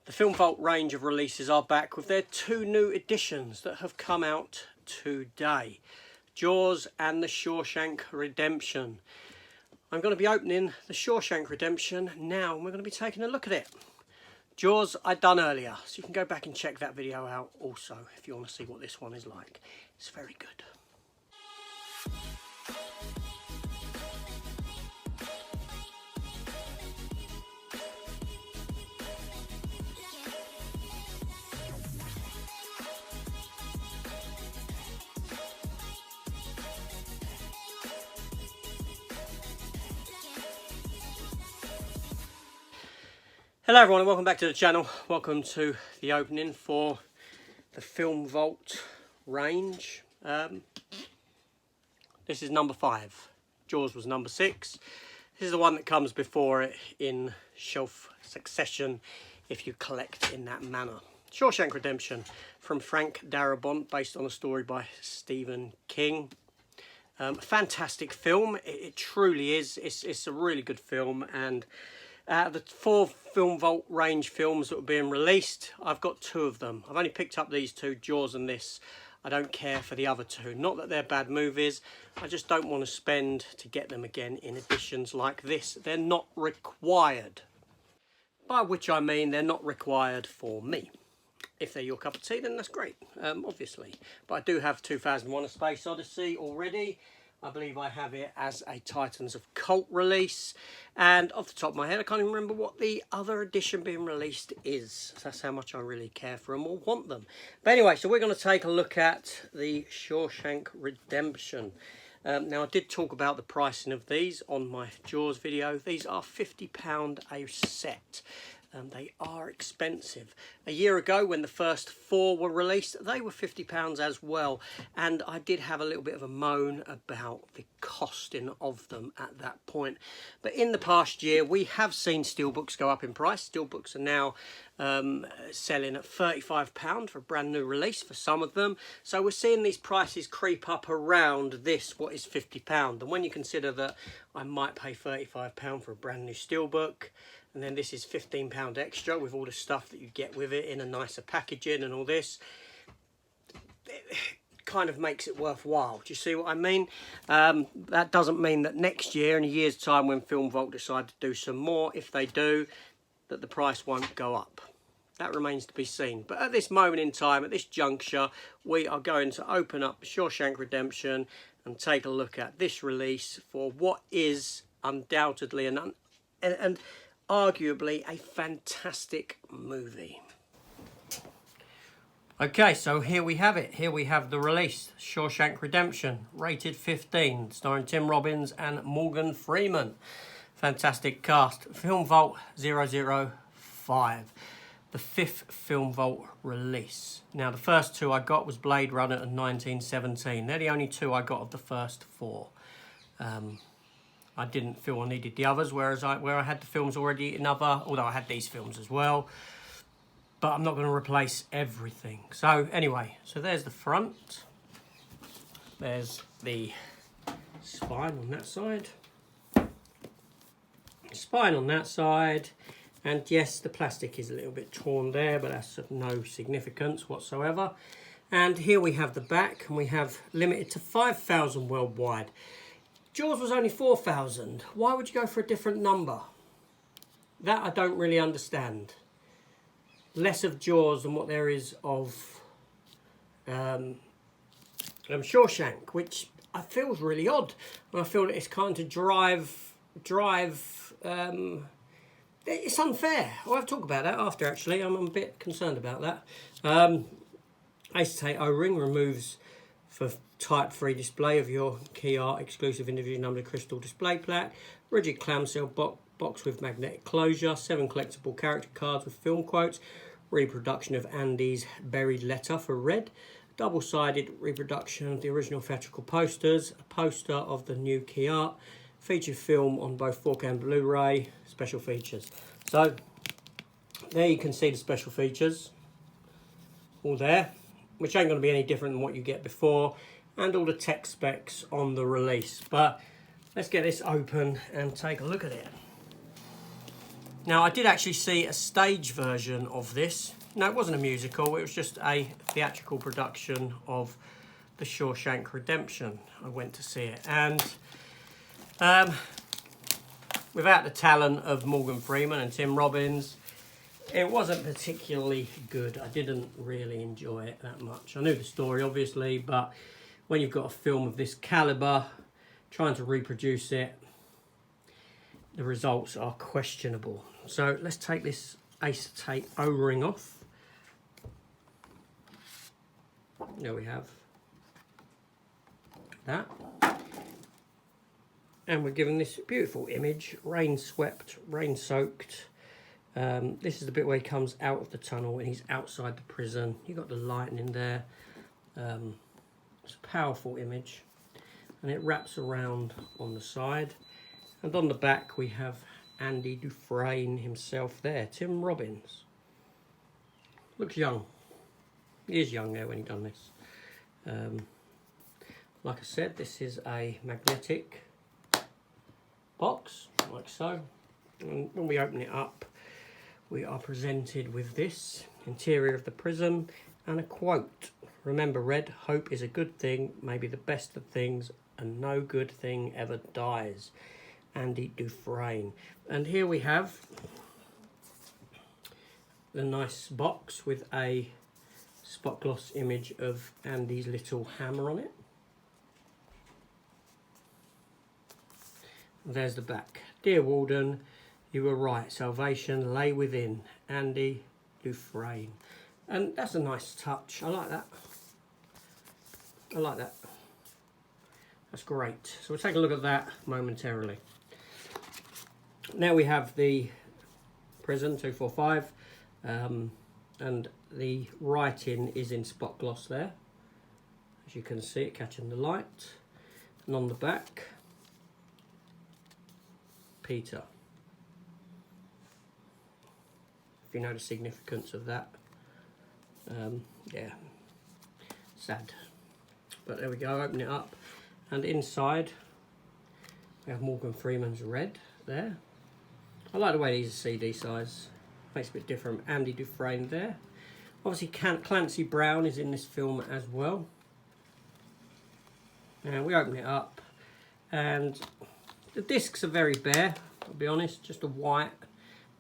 The Film Vault range of releases are back with their two new editions that have come out today. Jaws and The Shawshank Redemption. I'm going to be opening The Shawshank Redemption now and we're going to be taking a look at it. Jaws I'd done earlier, so you can go back and check that video out also if you want to see what this one is like. It's very good. Hello everyone and welcome back to the channel. Welcome to the opening for the Film Vault range. This is number 5. Jaws was number 6. This is the one that comes before it in shelf succession if you collect in that manner. Shawshank Redemption from Frank Darabont, based on a story by Stephen King. Fantastic film. It truly is. It's a really good film, and the 4 Film Vault range films that were being released, I've got 2 of them. I've only picked up these 2, Jaws and this. I don't care for the other 2. Not that they're bad movies, I just don't want to spend to get them again in editions like this. They're not required. By which I mean they're not required for me. If they're your cup of tea, then that's great, obviously. But I do have 2001: A Space Odyssey already. I believe I have it as a Titans of Cult release. And off the top of my head, I can't even remember what the other edition being released is. So that's how much I really care for them or want them. But anyway, so we're going to take a look at the Shawshank Redemption. Now, I did talk about the pricing of these on my Jaws video. These are £50 a set. They are expensive. A year ago, when the first 4 were released, they were £50 as well. And I did have a little bit of a moan about the costing of them at that point. But in the past year, we have seen steelbooks go up in price. Steelbooks are now selling at £35 for a brand new release for some of them. So we're seeing these prices creep up around this, what is £50. And when you consider that I might pay £35 for a brand new steelbook, and then this is £15 extra with all the stuff that you get with it in a nicer packaging and all this, it kind of makes it worthwhile. Do you see what I mean? That doesn't mean that next year, in a year's time, when Film Vault decide to do some more, if they do, that the price won't go up. That remains to be seen. But at this moment in time, at this juncture, we are going to open up Shawshank Redemption and take a look at this release for what is undoubtedly and arguably a fantastic movie. Okay, so here we have it. Here we have the release, Shawshank Redemption, rated 15, starring Tim Robbins and Morgan Freeman. Fantastic cast. Film Vault 005, the 5th Film Vault release. Now, the first 2 I got was Blade Runner and 1917. They're the only 2 I got of the first 4. I didn't feel I needed the others, where I had the films already in other, although I had these films as well. But I'm not going to replace everything. So anyway, so there's the front. There's the spine on that side. Spine on that side. And yes, the plastic is a little bit torn there, but that's of no significance whatsoever. And here we have the back, and we have limited to 5,000 worldwide. Jaws was only 4,000. Why would you go for a different number? That I don't really understand. Less of Jaws than what there is of Shawshank, which I feel is really odd. And I feel that it's kind of drive. It's unfair. I'll have to talk about that after. Actually, I'm a bit concerned about that. Acetate O-ring removes for Type 3 display of your key art, exclusive individual numbered crystal display plaque, rigid clamshell box with magnetic closure, 7 collectible character cards with film quotes, reproduction of Andy's buried letter for red, double-sided reproduction of the original theatrical posters, a poster of the new key art, featured film on both 4K and Blu-ray, special features. So there you can see the special features, all there, which ain't going to be any different than what you get before, and all the tech specs on the release. But let's get this open and take a look at it. Now, I did actually see a stage version of this. No, it wasn't a musical, it was just a theatrical production of The Shawshank Redemption. I went to see it, and without the talent of Morgan Freeman and Tim Robbins, it wasn't particularly good. I didn't really enjoy it that much. I knew the story, obviously, but when you've got a film of this calibre, trying to reproduce it, the results are questionable. So let's take this acetate O-ring off. There we have that. And we're given this beautiful image, rain-swept, rain-soaked. This is the bit where he comes out of the tunnel and he's outside the prison. You've got the lightning there. It's a powerful image. And it wraps around on the side. And on the back we have Andy Dufresne himself there, Tim Robbins. Looks young. He is young there when he done this. Like I said, this is a magnetic box, like so. And when we open it up, we are presented with this interior of the prison and a quote. Remember, Red, hope is a good thing, maybe the best of things, and no good thing ever dies. Andy Dufresne. And here we have the nice box with a spot gloss image of Andy's little hammer on it. And there's the back. Dear Walden, you were right. Salvation lay within. Andy Dufresne. And that's a nice touch. I like that. I like that. That's great. So we'll take a look at that momentarily. Now we have the prison 245, and the writing is in spot gloss there. As you can see, it catching the light. And on the back, Peter. If you know the significance of that, yeah, sad. But there we go, open it up. And inside, we have Morgan Freeman's Red there. I like the way these are CD size. Makes it a bit different. Andy Dufresne there. Obviously, Clancy Brown is in this film as well. And we open it up, and the discs are very bare, I'll be honest. Just a white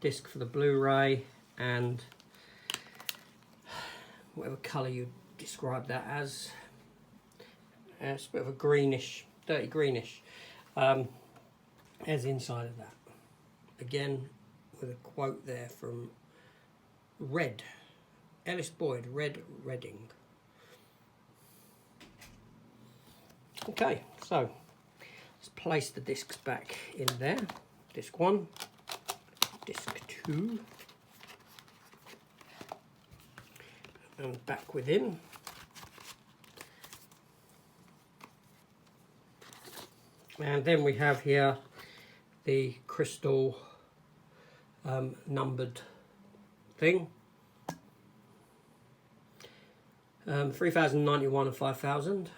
disc for the Blu-ray, and whatever colour you describe that as. It's a bit of a greenish, dirty greenish, as inside of that. Again, with a quote there from Red, Ellis Boyd, Red Redding. Okay, so let's place the discs back in there. Disc 1, disc 2, and back within. And then we have here the crystal numbered thing. 3091 and 5000.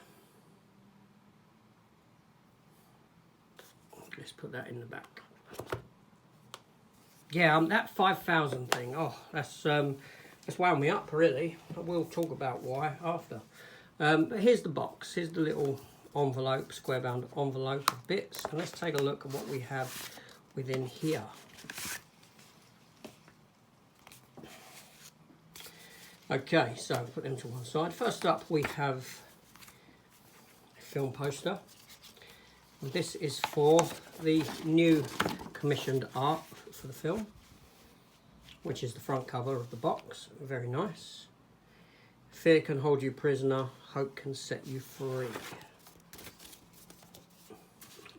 Let's put that in the back. Yeah, that 5000 thing. Oh, that's wound me up really. I will talk about why after. But here's the box. Here's the little envelope, square bound envelope of bits, and let's take a look at what we have within here. Okay, so put them to one side. First up we have a film poster. This is for the new commissioned art for the film, which is the front cover of the box. Very nice. Fear can hold you prisoner, hope can set you free.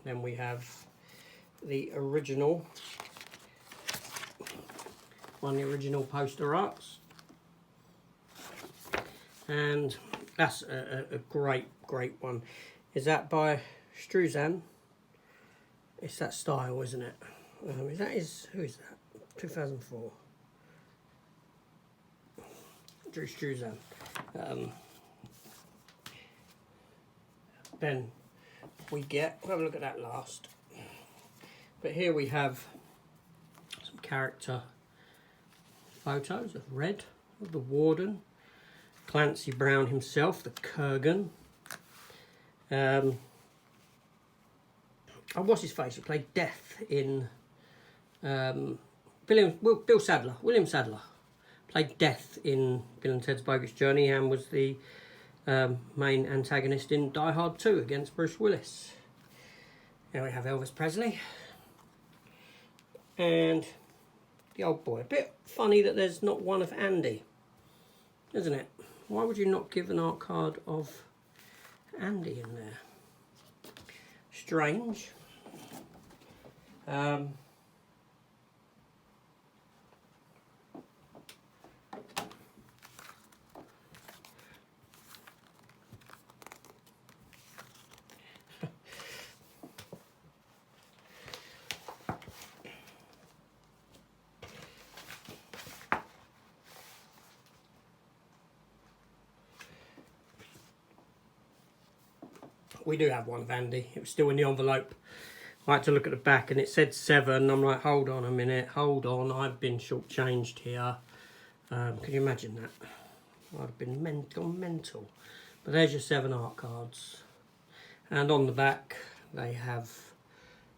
Then we have the original, one of the original poster arts. And that's a great one. Is that by Struzan? It's that style, isn't it? Who is that? 2004. Drew Struzan. Then we'll have a look at that last. But here we have some character photos of Red, of the Warden, Clancy Brown himself, the Kurgan. Oh, what's his face? He played Death in William Sadler played Death in Bill and Ted's Bogus Journey and was the main antagonist in Die Hard 2 against Bruce Willis. Now we have Elvis Presley and the old boy. A bit funny that there's not one of Andy, isn't it? Why would you not give an art card of Andy in there? Strange. We do have one of Andy. It was still in the envelope. I had to look at the back and it said 7. I'm like, hold on a minute, hold on, I've been shortchanged here. Can you imagine that? I'd have been gone mental. But there's your 7 art cards. And on the back they have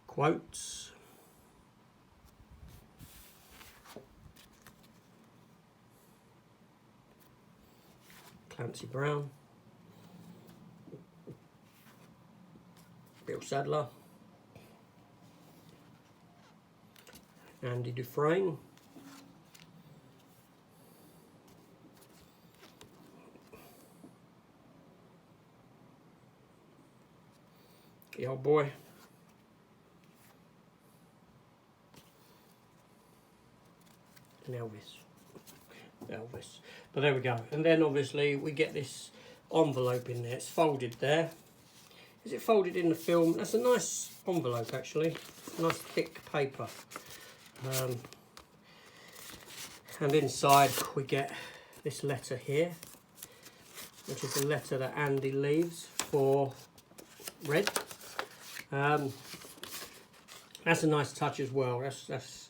quotes. Clancy Brown. Bill Sadler, Andy Dufresne, the old boy, and Elvis. But there we go. And then obviously we get this envelope in there. It's folded there. Is it folded in the film? That's a nice envelope actually, nice thick paper. And inside we get this letter here, which is the letter that Andy leaves for Red. That's a nice touch as well. That's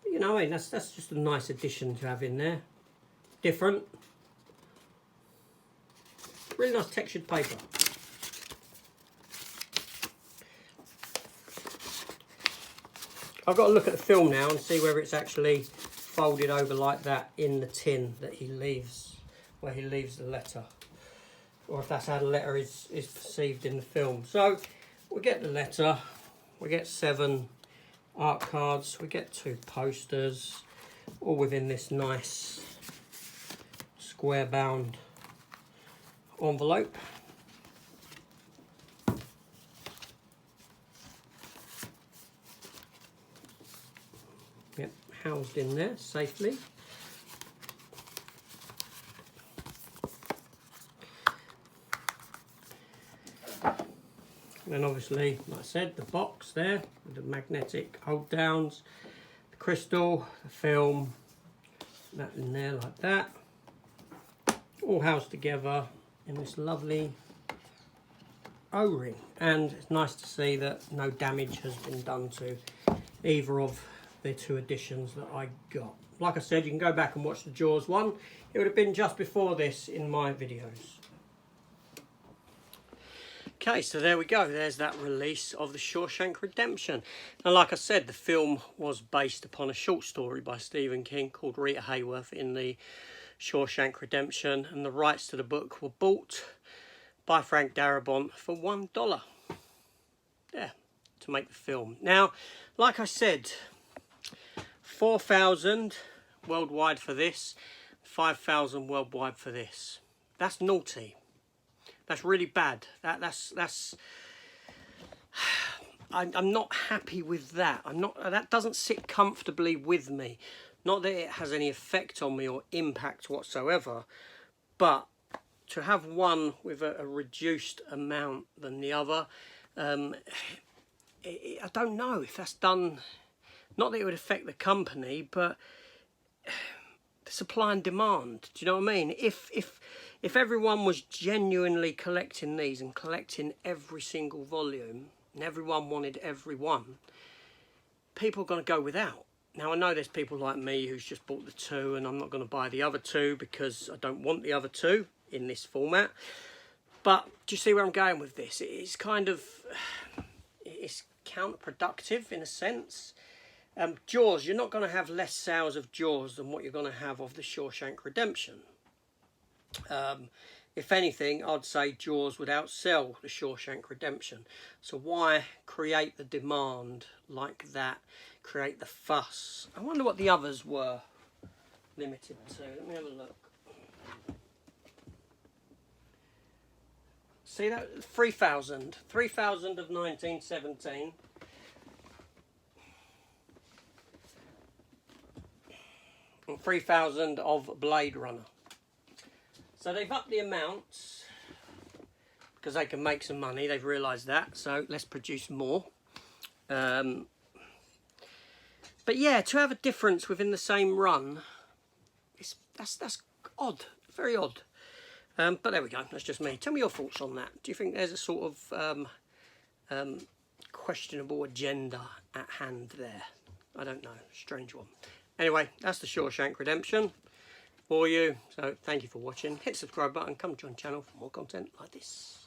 you know, that's just a nice addition to have in there. Different, really nice textured paper. I've got to look at the film now and see whether it's actually folded over like that in the tin that he leaves, where he leaves the letter, or if that's how the letter is perceived in the film. So we get the letter, we get 7 art cards, we get 2 posters, all within this nice square bound envelope. Yep, housed in there safely. And then obviously, like I said, the box there with the magnetic hold downs, the crystal, the film, that in there like that. All housed together in this lovely O-ring. And it's nice to see that no damage has been done to either of the 2 editions that I got. Like I said, you can go back and watch the Jaws one. It would have been just before this in my videos. Okay, so there we go. There's that release of the Shawshank Redemption. And like I said, the film was based upon a short story by Stephen King called Rita Hayworth in the Shawshank Redemption. And the rights to the book were bought by Frank Darabont for $1. Yeah, to make the film. Now, like I said, 4,000 worldwide for this, 5,000 worldwide for this. That's naughty. That's really bad. I'm not happy with that. That doesn't sit comfortably with me. Not that it has any effect on me or impact whatsoever, but to have one with a reduced amount than the other, I don't know if that's done. Not that it would affect the company, but the supply and demand. Do you know what I mean? If everyone was genuinely collecting these and collecting every single volume, and everyone wanted every one, people are going to go without. Now, I know there's people like me who's just bought the 2 and I'm not going to buy the other 2 because I don't want the other 2 in this format. But do you see where I'm going with this? It's kind of, it's counterproductive in a sense. Jaws, you're not going to have less sales of Jaws than what you're going to have of the Shawshank Redemption. If anything, I'd say Jaws would outsell the Shawshank Redemption. So why create the demand like that? Create the fuss. I wonder what the others were limited to. Let me have a look. See that? 3,000. 3,000 of 1917. And 3,000 of Blade Runner. So they've upped the amounts because they can make some money. They've realised that. So let's produce more. But yeah, to have a difference within the same run, that's odd. Very odd. But there we go. That's just me. Tell me your thoughts on that. Do you think there's a sort of questionable agenda at hand there? I don't know. Strange one. Anyway, that's the Shawshank Redemption for you. So thank you for watching. Hit the subscribe button. Come join the channel for more content like this.